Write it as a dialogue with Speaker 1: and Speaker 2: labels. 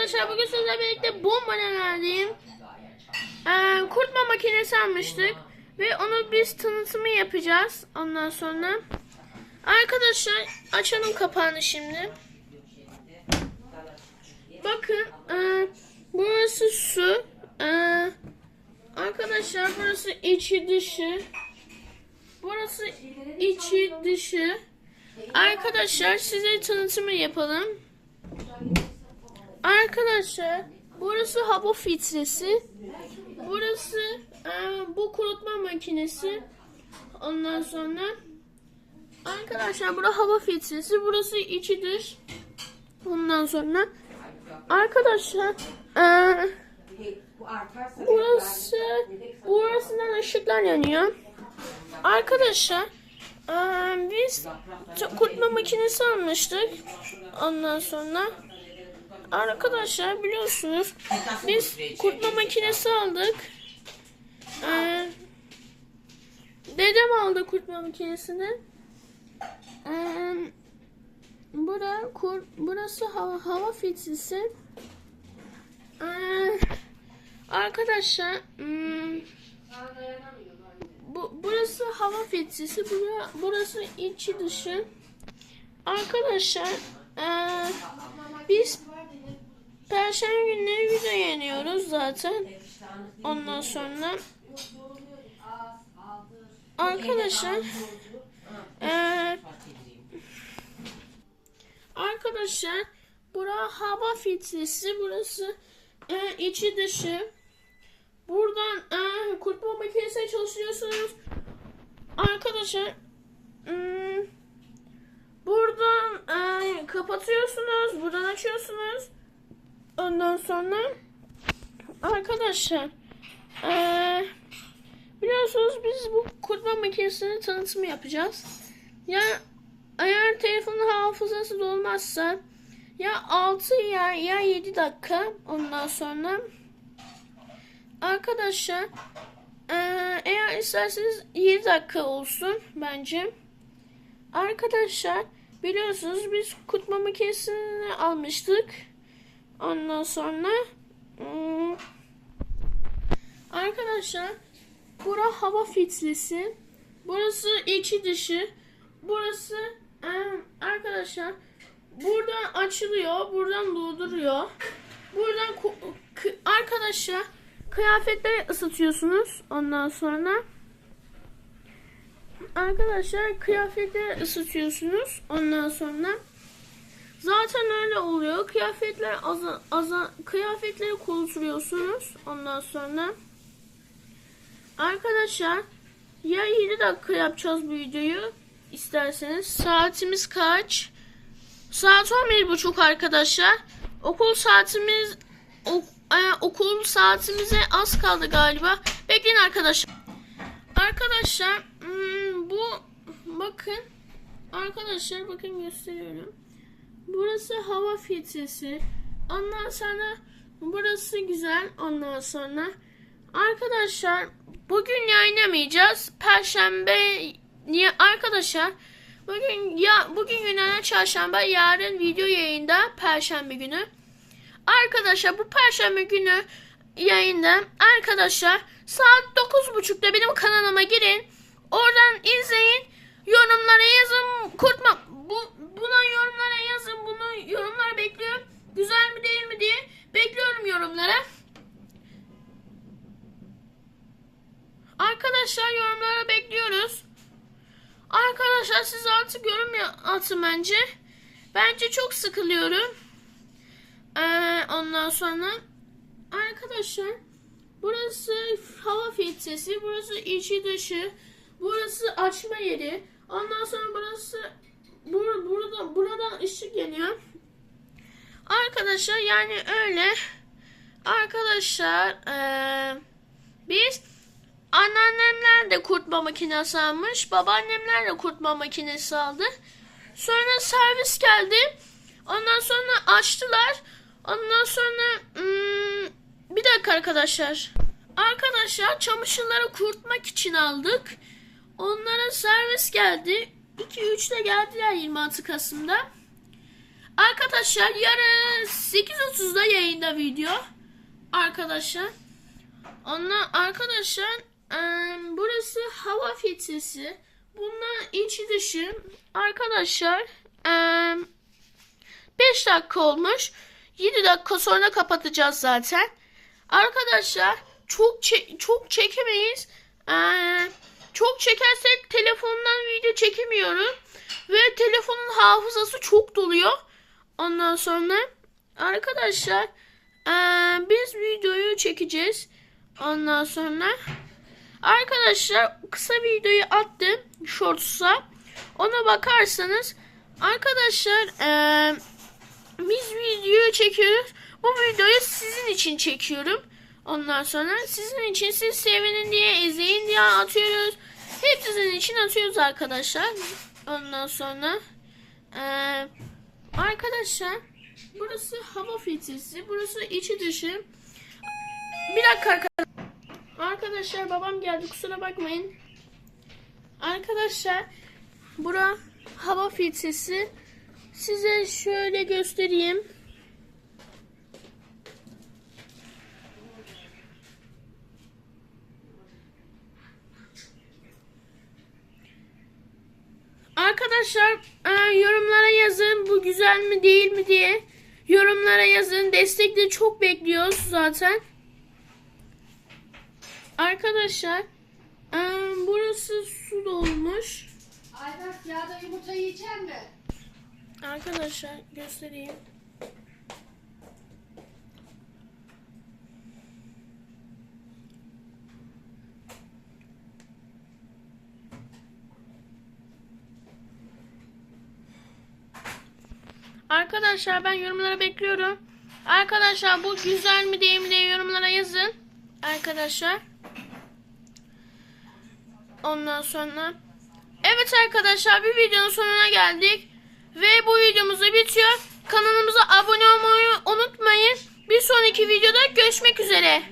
Speaker 1: Arkadaşlar bugün sizlerle birlikte bombadan verdiğim kurutma makinesi almıştık. Ve onu biz tanıtımı yapacağız. Ondan sonra arkadaşlar açalım kapağını şimdi. Bakın burası su. Arkadaşlar burası içi dışı. Burası içi dışı. Arkadaşlar size tanıtımı yapalım. Arkadaşlar burası hava filtresi. Burası bu kurutma makinesi. Ondan sonra arkadaşlar burası hava filtresi. Burası içi dış. Ondan sonra arkadaşlar burasından ışıklar yanıyor. Arkadaşlar biz kurutma makinesi almıştık. Ondan sonra arkadaşlar biliyorsunuz biz kurutma makinesi aldık. Dedem aldı kurutma makinesini. Burası hava filtresi. Arkadaşlar burası hava filtresi. Burası içi dışı. Arkadaşlar biz Perşembe günleri video yayınlıyoruz zaten. Ondan sonra arkadaşlar arkadaşlar burası hava filtresi. Burası içi dışı. Buradan kurutma makinesine çalışıyorsunuz. Arkadaşlar buradan kapatıyorsunuz. Buradan açıyorsunuz. Ondan sonra arkadaşlar biliyorsunuz biz bu kurutma makinesinin tanıtımı yapacağız. Ya eğer telefonun hafızası dolmazsa ya 6 ya 7 dakika. Ondan sonra arkadaşlar eğer isterseniz 7 dakika olsun bence. Arkadaşlar biliyorsunuz biz kurutma makinesini almıştık. Ondan sonra arkadaşlar burası hava filtresi. Burası içi dışı. Burası arkadaşlar buradan açılıyor. Buradan dolduruyor. Buradan arkadaşlar kıyafetleri ısıtıyorsunuz. Ondan sonra arkadaşlar kıyafetleri ısıtıyorsunuz. Ondan sonra zaten öyle oluyor. Kıyafetleri kurutuyorsunuz. Ondan sonra arkadaşlar ya 7 dakika yapacağız bu videoyu isterseniz. Saatimiz kaç? Saat 11:30 arkadaşlar. Okul saatimize az kaldı galiba. Bekleyin arkadaşlar. Arkadaşlar bu bakın. Arkadaşlar bakın gösteriyorum. Burası hava filtresi. Ondan sonra burası güzel. Ondan sonra arkadaşlar bugün yayınlamayacağız. Perşembe arkadaşlar bugün günlerden çarşamba, yarın video yayında perşembe günü. Arkadaşlar bu perşembe günü yayında arkadaşlar saat 9:30'da benim kanalıma girin. Oradan izleyin. Yorumlara yazın. Buna yorumlara yazın. Bunu yorumlara bekliyorum. Güzel mi değil mi diye bekliyorum yorumlara. Arkadaşlar yorumlara bekliyoruz. Arkadaşlar siz artık yorum atın bence. Bence çok sıkılıyorum. Ondan sonra arkadaşlar burası hava filtresi. Burası içi dışı. Burası açma yeri. Ondan sonra burası buradan ışık geliyor. Arkadaşlar yani öyle. Arkadaşlar biz anneannemler de kurutma makinesi almış. Babaannemler de kurutma makinesi aldı. Sonra servis geldi. Ondan sonra açtılar. Ondan sonra bir dakika arkadaşlar. Arkadaşlar çamaşırları kurutmak için aldık. Onlara servis geldi. 2-3'te geldiler 26 Kasım'da. Arkadaşlar yarın 8.30'da yayında video. Arkadaşlar. Arkadaşlar burası hava filtresi. Bunlar içi dışı. Arkadaşlar 5 dakika olmuş. 7 dakika sonra kapatacağız zaten. Arkadaşlar çok çekemeyiz. Çok çekersek telefondan video çekemiyorum. Ve telefonun hafızası çok doluyor. Ondan sonra arkadaşlar biz videoyu çekeceğiz. Ondan sonra arkadaşlar kısa videoyu attım Shorts'a. Ona bakarsanız arkadaşlar biz videoyu çekiyoruz. Bu videoyu sizin için çekiyorum. Ondan sonra sizin için, siz sevinin diye, izleyin diye atıyoruz. Hep sizin için atıyoruz arkadaşlar. Ondan sonra arkadaşlar burası hava filtresi. Burası içi dışı. Bir dakika arkadaşlar babam geldi, kusura bakmayın. Arkadaşlar bura hava filtresi. Size şöyle göstereyim. Arkadaşlar yorumlara yazın bu güzel mi değil mi diye. Yorumlara yazın. Destekleri çok bekliyoruz zaten. Arkadaşlar burası su dolmuş.
Speaker 2: Ayberk yağda yumurta yiyecek mi?
Speaker 1: Arkadaşlar göstereyim. Arkadaşlar ben yorumlara bekliyorum. Arkadaşlar bu güzel mi değil mi diye yorumlara yazın. Arkadaşlar. Ondan sonra. Evet arkadaşlar bir videonun sonuna geldik. Ve bu videomuz da bitiyor. Kanalımıza abone olmayı unutmayın. Bir sonraki videoda görüşmek üzere.